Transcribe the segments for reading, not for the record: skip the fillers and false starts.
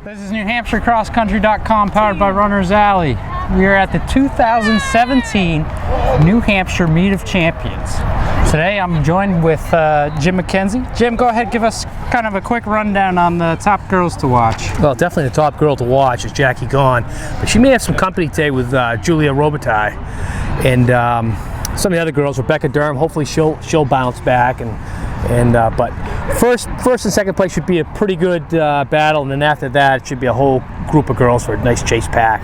This is NewHampshireCrossCountry.com, powered by Runner's Alley. We are at the 2017 New Hampshire Meet of Champions. Today I'm joined with Jim McKenzie. Jim, go ahead, give us kind of a quick rundown on the top girls to watch. Well, definitely the top girl to watch is Jackie Gahn, but she may have some company today with Julia Robitaille, and some of the other girls, Rebecca Durham. Hopefully she'll bounce back, but first and second place should be a pretty good battle, and then after that it should be a whole group of girls for a nice chase pack.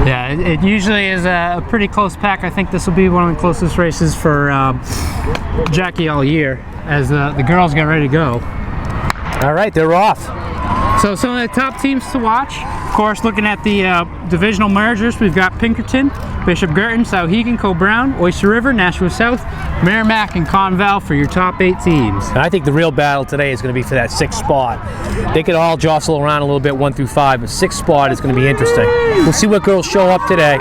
Yeah, it usually is a pretty close pack. I think this will be one of the closest races for Jackie all year, as the girls get ready to go. All right, they're off. So some of the top teams to watch, of course, looking at the divisional mergers, we've got Pinkerton, Bishop Guertin, Souhegan, Co-Brown, Oyster River, Nashua South, Merrimack, and Conval for your top 8 teams. And I think the real battle today is going to be for that 6th spot. They could all jostle around a little bit 1 through 5, but 6th spot is going to be interesting. We'll see what girls show up today.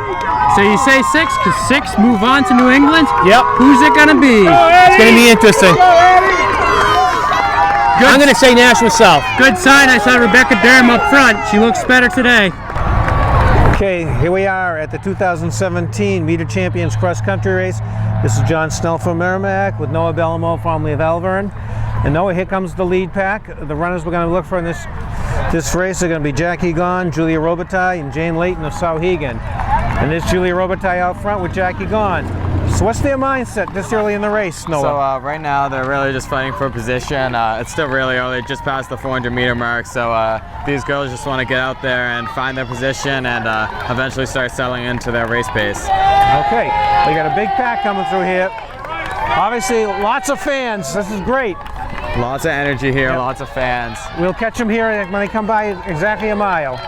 So you say 6, because 6 move on to New England? Yep. Who's it going to be? It's going to be interesting. I'm going to say Nashua South. Good sign. I saw Rebecca Durham up front. She looks better today. Okay, here we are at the 2017 Meet of Champions cross country race. This is John Snell from Merrimack with Noah Bellamo, formerly of Elvern. And Noah, here comes the lead pack. The runners we're going to look for in this race are going to be Jackie Gahn, Julia Robitaille, and Jane Layton of Souhegan. And there's Julia Robitaille out front with Jackie Gahn. So what's their mindset this early in the race, Noah? So right now they're really just fighting for position. It's still really early, just past the 400-meter mark. So these girls just want to get out there and find their position and eventually start settling into their race pace. Okay, we got a big pack coming through here. Obviously, lots of fans. This is great. Lots of energy here, Yep. Lots of fans. We'll catch them here when they come by exactly a mile.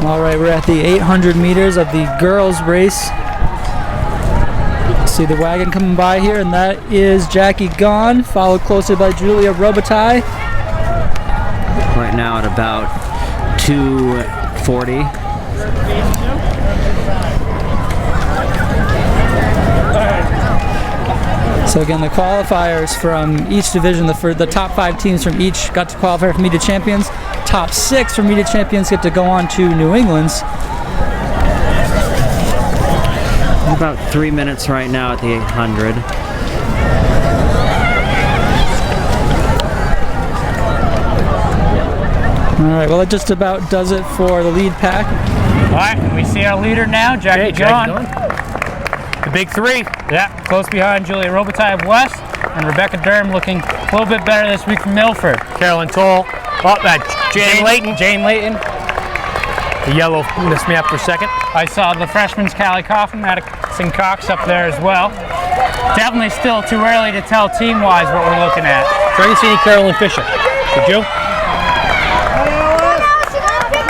All right, we're at the 800 meters of the girls' race. See the wagon coming by here, and that is Jackie Gahn, followed closely by Julia Robitaille. Right now at about 2:40. So again, the qualifiers from each division, the top 5 teams from each got to qualify for Meet of Champions. Top 6 from Meet of Champions get to go on to New England's. About 3 minutes right now at the 800. All right, well, that just about does it for the lead pack. All right, and we see our leader now, Jackie Gahn. The big 3. Yeah, close behind Julia Robitaille of West, and Rebecca Durham looking a little bit better this week from Milford. Carolyn Toll. Oh, Jane Layton. Jane Layton. The yellow missed me up for a second. I saw the freshman Callie Coffin, Madison Cox up there as well. Definitely still too early to tell team-wise what we're looking at. So I didn't see any Carolyn Fisher. Did you?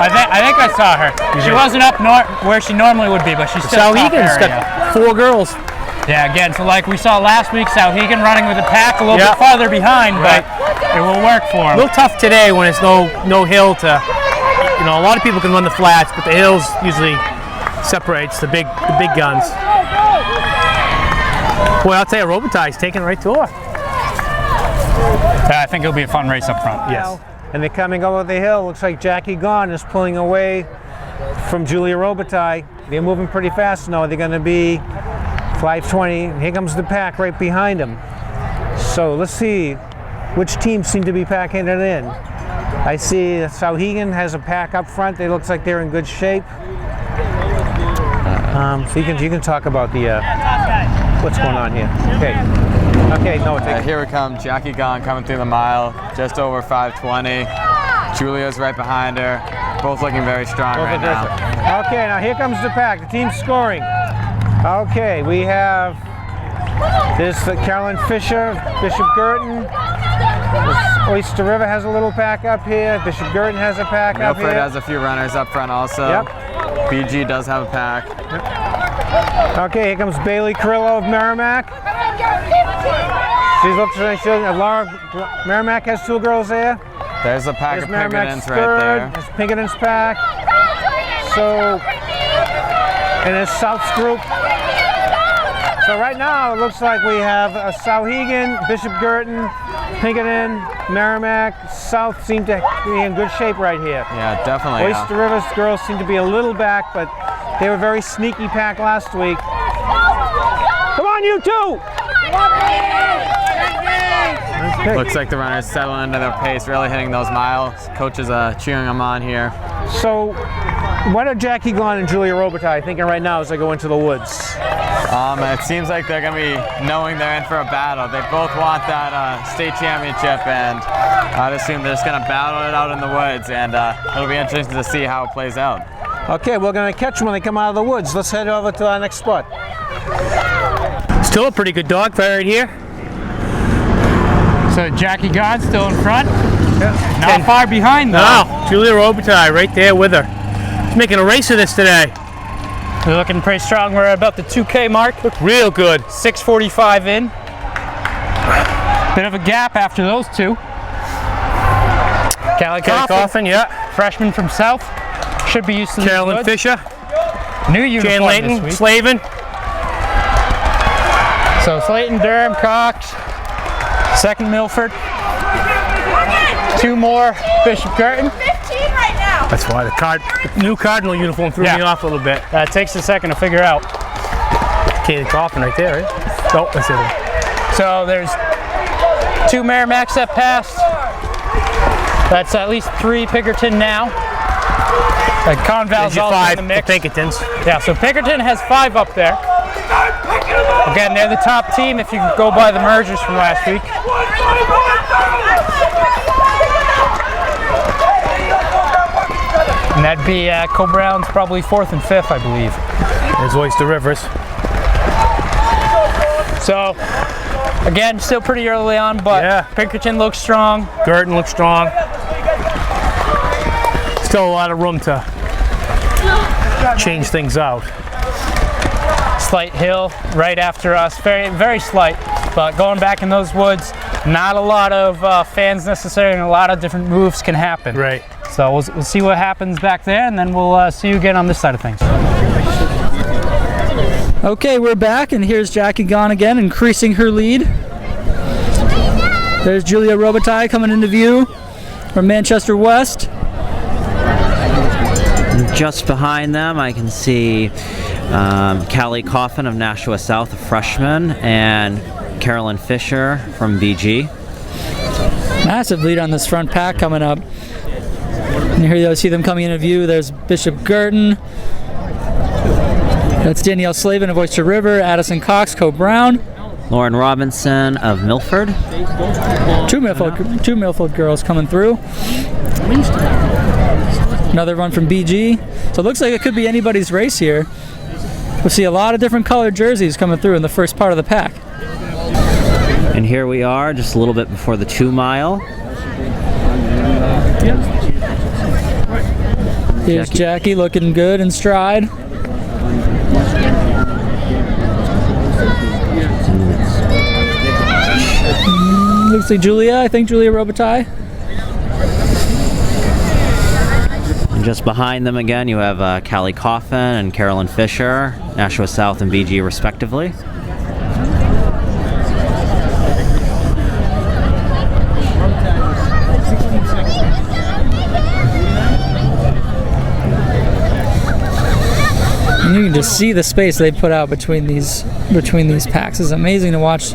I think I saw her. She wasn't up north where she normally would be, but she's still top Souhegan's area. got 4 girls. Yeah, again, so like we saw last week, Souhegan running with a pack a little bit farther behind, but it will work for A them. little tough today when it's no hill to, a lot of people can run the flats, but the hills usually separates the big guns. Boy, I'll tell you, Robitaille's taking it right to her. I think it'll be a fun race up front. Yes. And they're coming over the hill. Looks like Jackie Gahn is pulling away from Julia Robitaille. They're moving pretty fast now. They're going to be 5:20. Here comes the pack right behind them. So let's see which teams seem to be packing it in. I see Souhegan has a pack up front. They looks like they're in good shape. So you can talk about the what's going on here. Okay, no, Here we come, Jackie Gahn coming through the mile, just over 5:20. Julia's right behind her. Both looking very strong right now. Okay, now here comes the pack. The team's scoring. Okay, we have this Carolyn Fisher, Bishop Guertin. Oyster River has a little pack up here. Bishop Guertin has a pack up here. Milford has a few runners up front also. Yep. BG does have a pack. Okay, here comes Bailey Carrillo of Merrimack. She looks like Laura Merrimack has 2 girls there. There's a pack There's of Merrimack's Pinkertons right there. There's Pinkerton's pack. So, and there's South's group. So so right now it looks like we have Souhegan, Bishop Girton, Pinkerton, Merrimack. South seem to be in good shape right here. Yeah, definitely. Oyster River's girls seem to be a little back, but they were a very sneaky pack last week. Come on, you two! Okay. Looks like the runners settling into their pace, really hitting those miles. Coaches cheering them on here. So, what are Jackie Gahn and Julia Robitaille thinking right now as they go into the woods? It seems like they're going to be knowing they're in for a battle. They both want that state championship, and I'd assume they're just going to battle it out in the woods, and it'll be interesting to see how it plays out. Okay, we're going to catch them when they come out of the woods. Let's head over to our next spot. Still a pretty good dog fight right here. So Jackie Gahn still in front. Not far behind though. No, Julia Robitaille right there with her. She's making a race of this today. They're looking pretty strong. We're at about the 2K mark. Look real good. 6:45 in. Bit of a gap after those two. Callie Coffin, yeah. freshman from South. Should be used to Carolyn the Fisher. New uniform Jan Layton, this week. Slavin. So Slayton, Durham, Cox. Second Milford. Two more Bishop Girton. 15 right now. That's why the new Cardinal uniform threw me off a little bit. That takes a second to figure out. Katie Coffin right there, right? Oh, that's it. So there's two Merrimacks that passed. That's at least three Pinkerton now. Conval's There's your also five in the mix. Pinkertons. Yeah, so Pinkerton has 5 up there. Again, they're the top team if you go by the mergers from last week. And that'd be Co-Brown's probably 4th and 5th, I believe. There's Oyster Rivers. So, again, still pretty early on, but Yeah. Pinkerton looks strong. Girton looks strong. Still a lot of room to change things out. Slight hill right after us, very, very slight, but going back in those woods, not a lot of fans necessarily, and a lot of different moves can happen. Right. So we'll see what happens back there, and then we'll see you again on this side of things. Okay, we're back, and here's Jackie Gahn again, increasing her lead. There's Julia Robitaille coming into view from Manchester West. Just behind them, I can see Callie Coffin of Nashua South, a freshman, and Carolyn Fisher from BG. Massive lead on this front pack coming up. And here you see them coming into view. There's Bishop Girton. That's Danielle Slavin of Oyster River, Addison Cox, Co-Brown. Lauren Robinson of Milford. Two Milford girls coming through. Another run from BG. So it looks like it could be anybody's race here. We'll see a lot of different colored jerseys coming through in the first part of the pack. And here we are, just a little bit before the 2 mile. Here's Jackie looking good in stride. Looks like Julia, I think Julia Robitaille. And just behind them again, you have Callie Coffin and Carolyn Fisher, Nashua South and BG respectively. And you can just see the space they put out between these packs. It's amazing to watch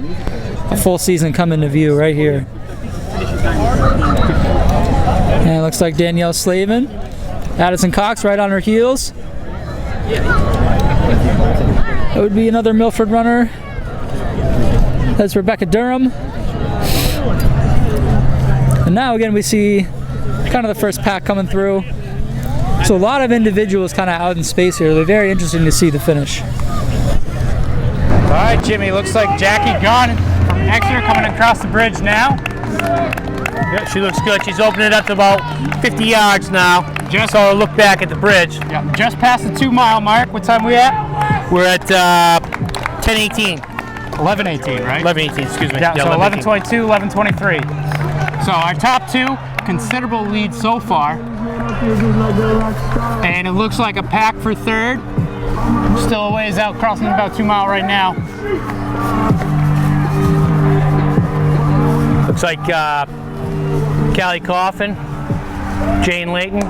a full season come into view right here. And it looks like Danielle Slavin. Addison Cox right on her heels. That would be another Milford runner. That's Rebecca Durham. And now again we see kind of the first pack coming through. So a lot of individuals kind of out in space here. They're very interesting to see the finish. All right, Jimmy, looks like Jackie Gahn from Exeter coming across the bridge now. Yeah, she looks good. She's opening it up to about 50 yards now. Just so I'll look back at the bridge. Yeah, just past the 2 mile mark. What time are we at? We're at 10:18. 11:18, right? 11:18, excuse me. Yeah, so 11:18. 11:22, 11:23. So our top 2, considerable lead so far. And it looks like a pack for 3rd. Still a ways out, crossing about 2 mile right now. Looks like Callie Coffin, Jane Layton,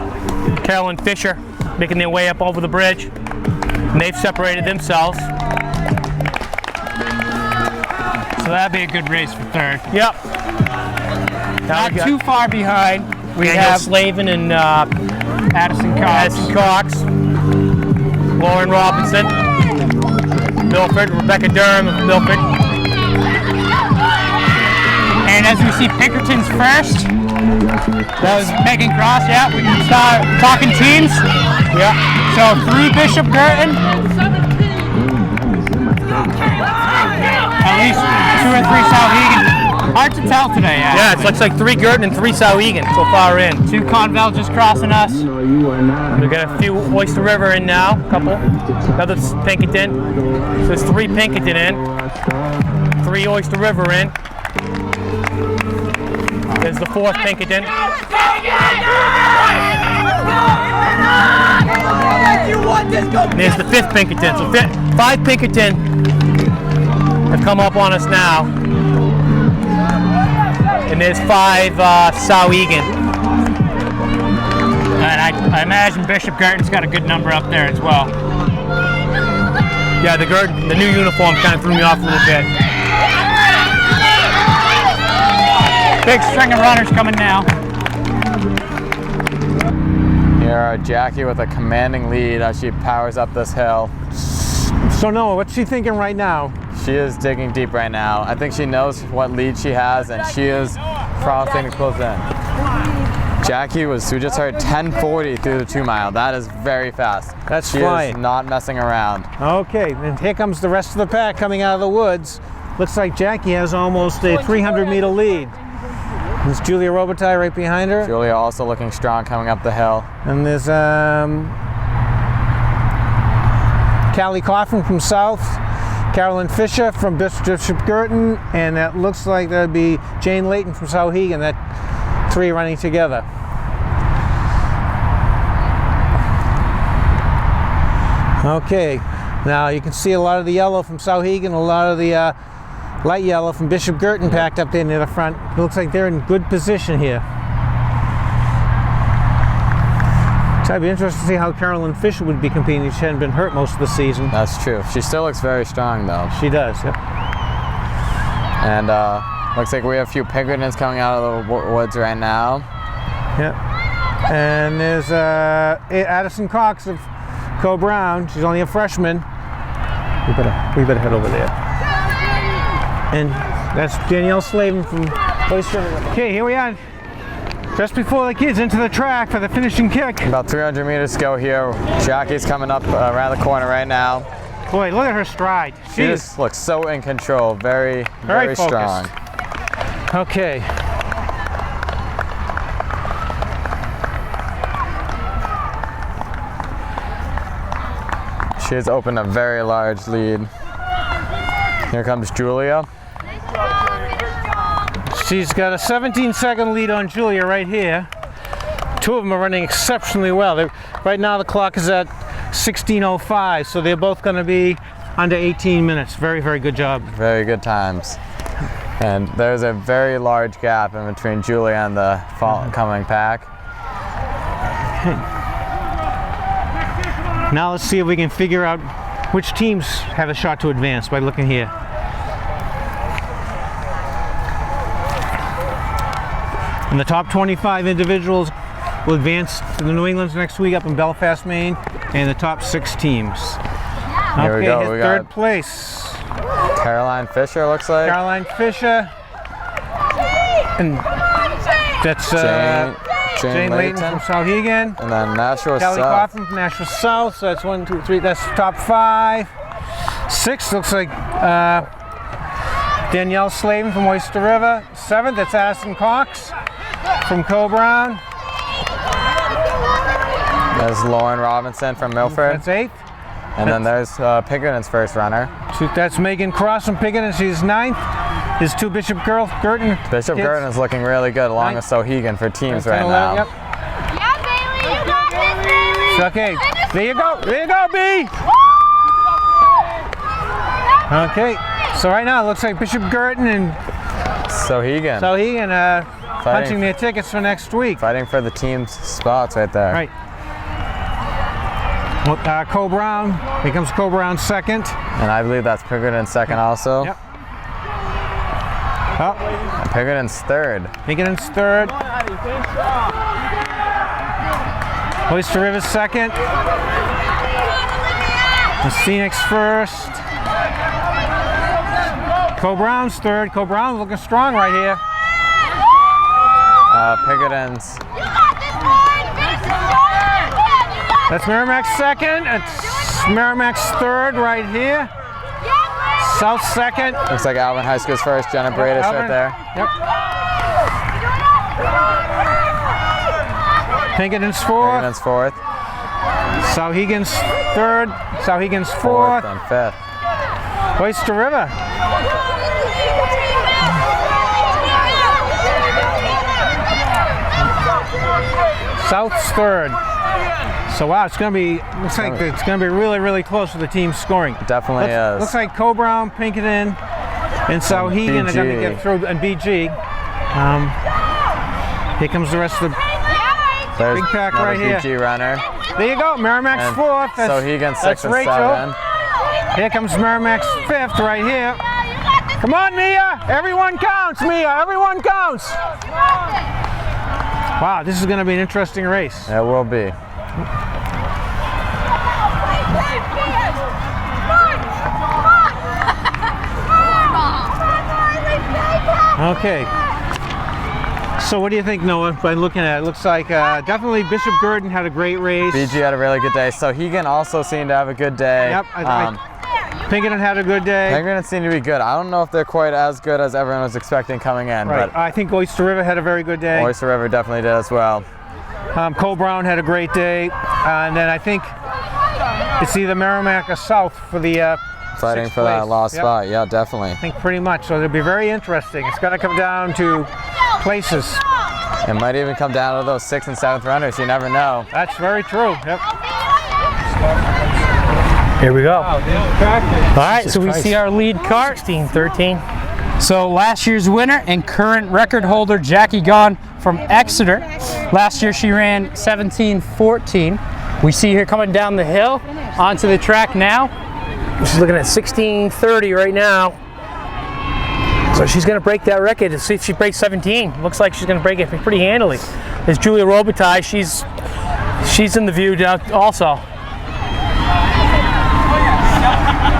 Carolyn Fisher making their way up over the bridge. And they've separated themselves. So that'd be a good race for third. Yep. Not too far behind. We Daniel have Slavin and Addison Cox. Addison Cox, Lauren Robinson, Milford, Rebecca Durham of Milford. And as we see Pinkerton's first, that was Megan Cross. Yeah, we can start talking teams. Yeah. So 3 Bishop Girton. At least 2 or 3 Souhegan. Hard to tell today, actually. Yeah, it looks like 3 Girton and 3 Souhegan so far in. 2 Conval just crossing us. We've got a few Oyster River in now, a couple. Another Pinkerton. So there's 3 Pinkerton in, 3 Oyster River in. There's the 4th Pinkerton. And there's the 5th Pinkerton. So 5 Pinkerton have come up on us now. And there's 5 Souhegan. And I imagine Bishop Girton's got a good number up there as well. Yeah, the new uniform kind of threw me off a little bit. Big string of runners coming now. Here are Jackie with a commanding lead as she powers up this hill. So Noah, what's she thinking right now? She is digging deep right now. I think she knows what lead she has, and she is promising to close in. Jackie we just heard 10:40 through the 2 mile. That is very fast. That's she flying. is not messing around. Okay, and here comes the rest of the pack coming out of the woods. Looks like Jackie has almost a 300-meter lead. There's Julia Robitaille right behind her. Julia also looking strong coming up the hill. And there's Callie Coffin from South, Carolyn Fisher from Bishop Girton, and that looks like that'd be Jane Layton from Souhegan. That 3 running together. Okay, now you can see a lot of the yellow from Souhegan, a lot of the light yellow from Bishop Girton packed up there near the front. It looks like they're in good position here. So I'd be interested to see how Carolyn Fisher would be competing. She hadn't been hurt most of the season. That's true. She still looks very strong though. She does, yep. And looks like we have a few Pinkertons coming out of the woods right now. Yep. And there's Addison Cox of Co-Brown. She's only a freshman. We better head over there. And that's Danielle Slavin from Oyster River. Okay, here we are. Just before the kids into the track for the finishing kick. About 300 meters to go here. Jackie's coming up around the corner right now. Boy, look at her stride. She just looks so in control. Very strong. Okay. She has opened a very large lead. Here comes Julia. She's got a 17-second lead on Julia right here. 2 of them are running exceptionally well. Right now the clock is at 16:05, so they're both going to be under 18 minutes. Very, very good job. Very good times. And there's a very large gap in between Julia and the coming pack. Now let's see if we can figure out which teams have a shot to advance by looking here. And the top 25 individuals will advance to the New Englands next week up in Belfast, Maine, and the top 6 teams. Here we go. We third got place. Caroline Fisher looks like. Caroline Fisher. And that's Jane Layton from Souhegan. And then Nashua Callie South. Coffin from Nashua South. So that's 1, 2, 3. That's top 5. 6 looks like Danielle Slavin from Oyster River. 7th, that's Addison Cox from Co-Brown. There's Lauren Robinson from Milford. That's 8th. And then there's Pinkerton's first runner. That's Megan Cross from Pinkerton. She's 9th. There's 2 Bishop Girton. Bishop kids. Girton is looking really good along with Souhegan for teams right 10, 11, now. Yep. Yeah, Bailey, you got this, Bailey. Okay, there you go. There you go, B. Okay, so right now it looks like Bishop Girton and Sohegan punching their tickets for next week. fighting for the team's spots right there. Right. Well, Cole Brown, here comes Cole Brown second. And I believe that's Pinkerton second also. Yep. Oh, And Pinkerton's third. Pinkerton's third. Oyster River's second. The Phoenix first. Cole Brown's third. Cole Brown looking strong right here. Pinkerton's. That's Merrimack's second. It's Merrimack's third right here. South second. Looks like Alvin High School's first. Jenna Bradis right there. Yep. Pinkerton's fourth. Pinkerton's fourth. Sauhegan's third. Sauhegan's fourth. And fifth. Oyster River. South's third. So wow, it's gonna be. Looks like it's gonna be really, really close to the team scoring. Definitely is. Looks like Cole Brown, Pinkerton, and Sauhegan are gonna BG. get through, and BG. Here comes the rest of the. There's Big pack another right here. BG runner. There you go, Merrimack's And fourth. Sohegan's that's sixth and Rachel. seven. Here comes Merrimack's fifth right here. Come on, Mia! Everyone counts, Mia! Everyone counts! Wow, this is going to be an interesting race. It will be. Okay. So what do you think, Noah, by looking at it? Looks like definitely Bishop Girton had a great race. BG had a really good day. Sohegan also seemed to have a good day. Yep. Pinkerton had a good day. Pinkerton seemed to be good. I don't know if they're quite as good as everyone was expecting coming in, Right. but I think Oyster River had a very good day. Oyster River definitely did as well. Cole Brown had a great day. And then I think it's either Merrimack or South for the Fighting sixth for that place. lost Yep. spot. Yeah, definitely. I think pretty much. So it'll be very interesting. It's going to come down to places. It might even come down to those 6th and 7th runners. You never know. That's very true. Yep. Here we go. All right, so we see our lead cart. 16, 13. So last year's winner and current record holder Jackie Gahn from Exeter. Last year she ran 17:14. We see her coming down the hill onto the track now. She's looking at 16:30 right now. So she's going to break that record to see if she breaks 17. Looks like she's going to break it pretty handily. There's Julia Robitaille. She's in the view also.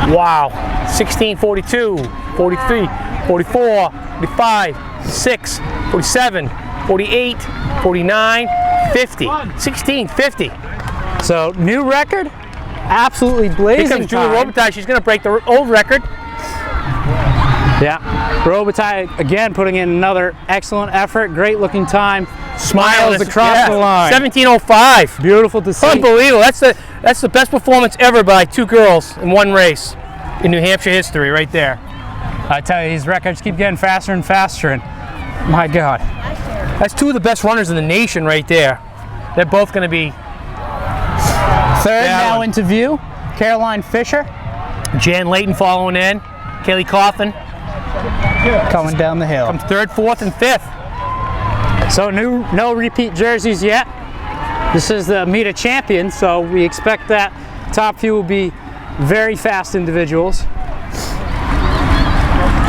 Wow. 16:42, 43, 44, 45, 46, 47, 48, 49, 50. 16:50. So new record, absolutely blazing. Here comes Julia time. Robitaille. She's going to break the old record. Yeah, Robitaille again putting in another excellent effort, great looking time. Smiles across the line. 17:05. Beautiful to see. Unbelievable. That's the best performance ever by two girls in one race in New Hampshire history right there. I tell you, these records keep getting faster and faster, and my God. That's two of the best runners in the nation right there. They're both going to be Third Yeah, now one. into view, Caroline Fisher Jan Layton following in, Kaylee Coffin coming down the hill. comes third, fourth, and fifth. So no repeat jerseys yet. This is the Meet of Champions, so we expect that top few will be very fast individuals.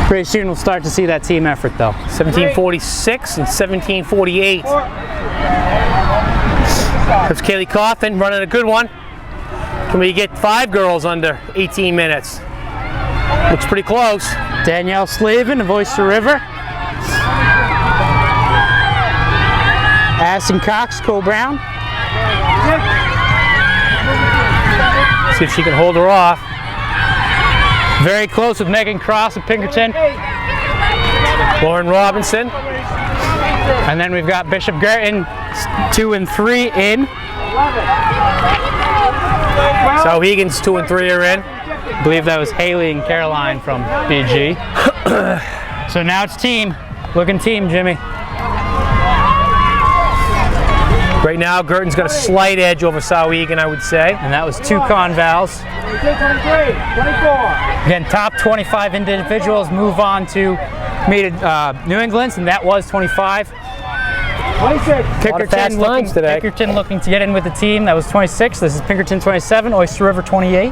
Pretty soon we'll start to see that team effort though. 17:46 and 17:48. There's Kaylee Coffin running a good one. Can we get 5 girls under 18 minutes? Looks pretty close. Danielle Slavin of Oyster River. Addison Cox, Cole Brown. See if she can hold her off. Very close with Megan Cross of Pinkerton. Lauren Robinson. And then we've got Bishop Girton 2 and 3 in. Sauhegan's 2 and 3 are in. I believe that was Haley and Caroline from BG. So now it's team. Looking team, Jimmy. Right now, Girton's got a slight edge over Souhegan, I would say. And that was 2 Convals. Again, top 25 individuals move on to meet New England's, and that was 25. 26. fast times today. Pinkerton looking to get in with the team. That was 26. This is Pinkerton 27, Oyster River 28.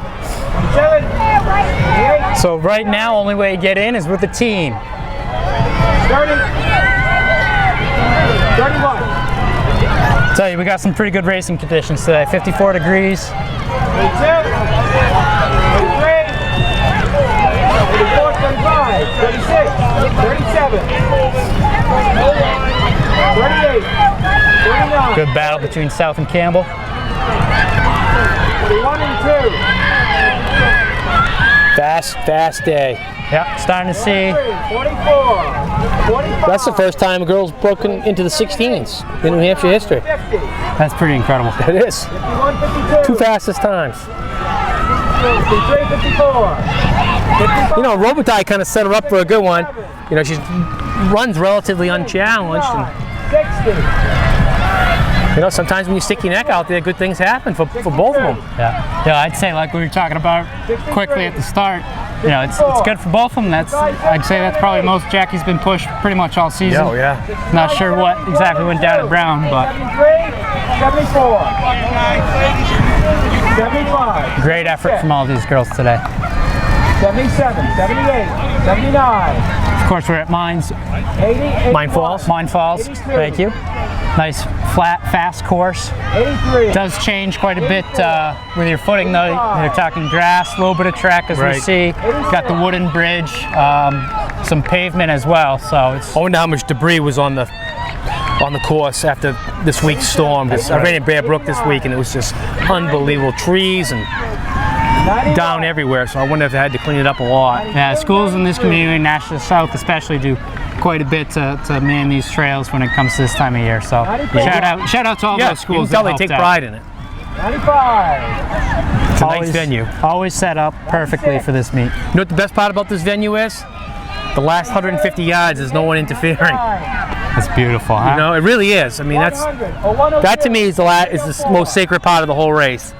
So right now, only way to get in is with the team. 31. Tell you, we got some pretty good racing conditions today. 54 degrees. 32. 33. 34, 35. 36. 37. 38. 39. Good battle between South and Campbell. 41 and 2. Fast day. Yeah, starting to see. 44. 45. That's the first time a girl's broken into the 16s in New Hampshire history. 50. That's pretty incredible. It is. 51, 52. 2 fastest times. 53, 54. 55. You know, Robitaille kind of set her up for a good one. You know, she runs relatively unchallenged. And, 60. you know, sometimes when you stick your neck out there, good things happen for both of them. Yeah, I'd say like we were talking about quickly at the start. You know, it's good for both of them. I'd say that's probably most Jackie's been pushed pretty much all season. Oh, yeah. Not sure what exactly went down at Brown, but 73, 74. 75. great effort from all these girls today. 77, 78, 79, Of course, we're at Mines 80, Mine Falls. Mine Falls. Thank you. Nice, flat, fast course. 83. Does change quite a bit with your footing, though. You're talking grass, a little bit of track, as we Right. see. Got the wooden bridge, some pavement as well. So it's I wonder how much debris was on the course after this week's storm. I ran in Bear Brook this week, and it was just unbelievable trees and 91. down everywhere. So I wonder if they had to clean it up a lot. yeah. Schools in this community, Nashville South especially, do quite a bit to man these trails when it comes to this time of year. So shout out to all Yeah, those schools. you can tell that they take helped out. pride in it. 95. It's a nice venue. Always set up perfectly for this meet. You know what the best part about this venue is? The last 150 yards, there's no one interfering. It's beautiful, huh? You know, it really is. I mean, that to me is the most sacred part of the whole race.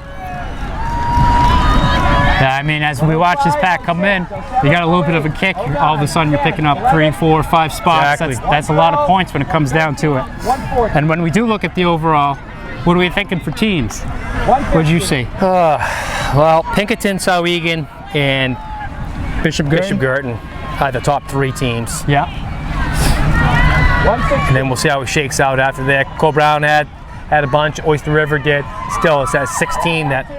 Yeah, I mean, as we watch this pack come in, you got a little bit of a kick. All of a sudden, you're picking up 3, 4, 5 spots. Exactly. That's a lot of points when it comes down to it. And when we do look at the overall, what are we thinking for teams? What'd you see? Well, Pinkerton, Souhegan, and Bishop Girton are the top 3 teams. Yeah. And then we'll see how it shakes out after that. Cole Brown had a bunch. Oyster River did. Still, it's that 16 that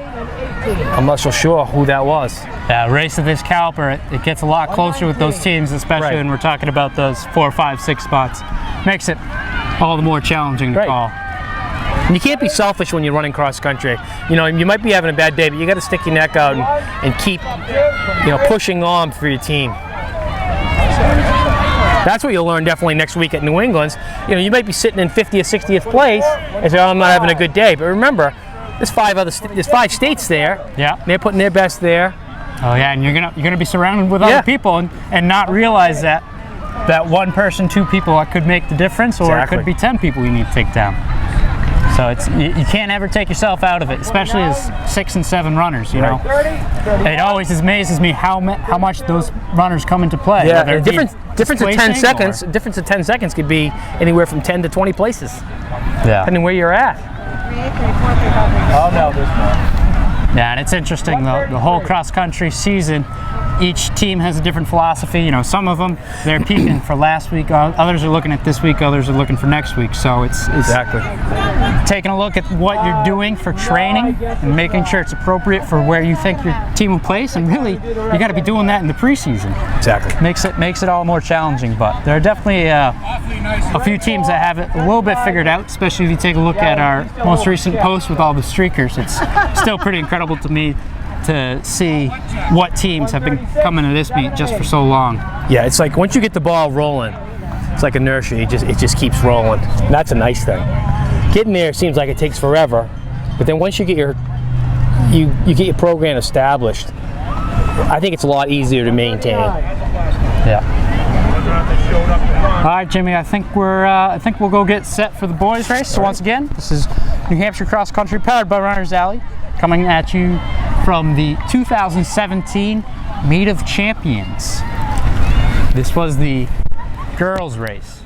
I'm not so sure who that was. Yeah, race of this caliber, it gets a lot closer with those teams, especially Right. when we're talking about those 4, 5, 6 spots. Makes it all the more challenging to Right. call. And you can't be selfish when you're running cross country. You know, you might be having a bad day, but you got to stick your neck out and keep, pushing on for your team. That's what you'll learn definitely next week at New England's. You know, you might be sitting in 50th, 60th place and say, "Oh, I'm not having a good day." But remember, there's 5 states there. Yeah. They're putting their best there. Oh yeah, and you're gonna be surrounded with Yeah. other people and not realize that one person, 2 people could make the difference, or Exactly. it could be 10 people you need to take down. So you can't ever take yourself out of it, especially as 6 and 7 runners. You know, 30, 31. it always amazes me how much those runners come into play. Yeah, whether it be difference of 10 displacing seconds. or- Difference of 10 seconds could be anywhere from 10 to 20 places, Yeah. depending where you're at. Oh, no, there's no. Yeah, and it's interesting the whole cross country season. Each team has a different philosophy. You know, some of them they're peaking for last week. Others are looking at this week. Others are looking for next week. So it's Exactly. taking a look at what you're doing for training and making sure it's appropriate for where you think your team will place. And really, you got to be doing that in the preseason. Exactly. Makes it all more challenging. But there are definitely a few teams that have it a little bit figured out. Especially if you take a look at our most recent post with all the streakers. It's still pretty incredible to me to see what teams have been coming to this meet just for so long. Yeah, it's like once you get the ball rolling, it's like inertia. It just keeps rolling. And that's a nice thing. Getting there seems like it takes forever, but then once you get your program established, I think it's a lot easier to maintain. Yeah. All right, Jimmy. I think we'll go get set for the boys' race. So once again, this is New Hampshire Cross Country powered by Runners Alley, coming at you from the 2017 Meet of Champions. This was the girls' race.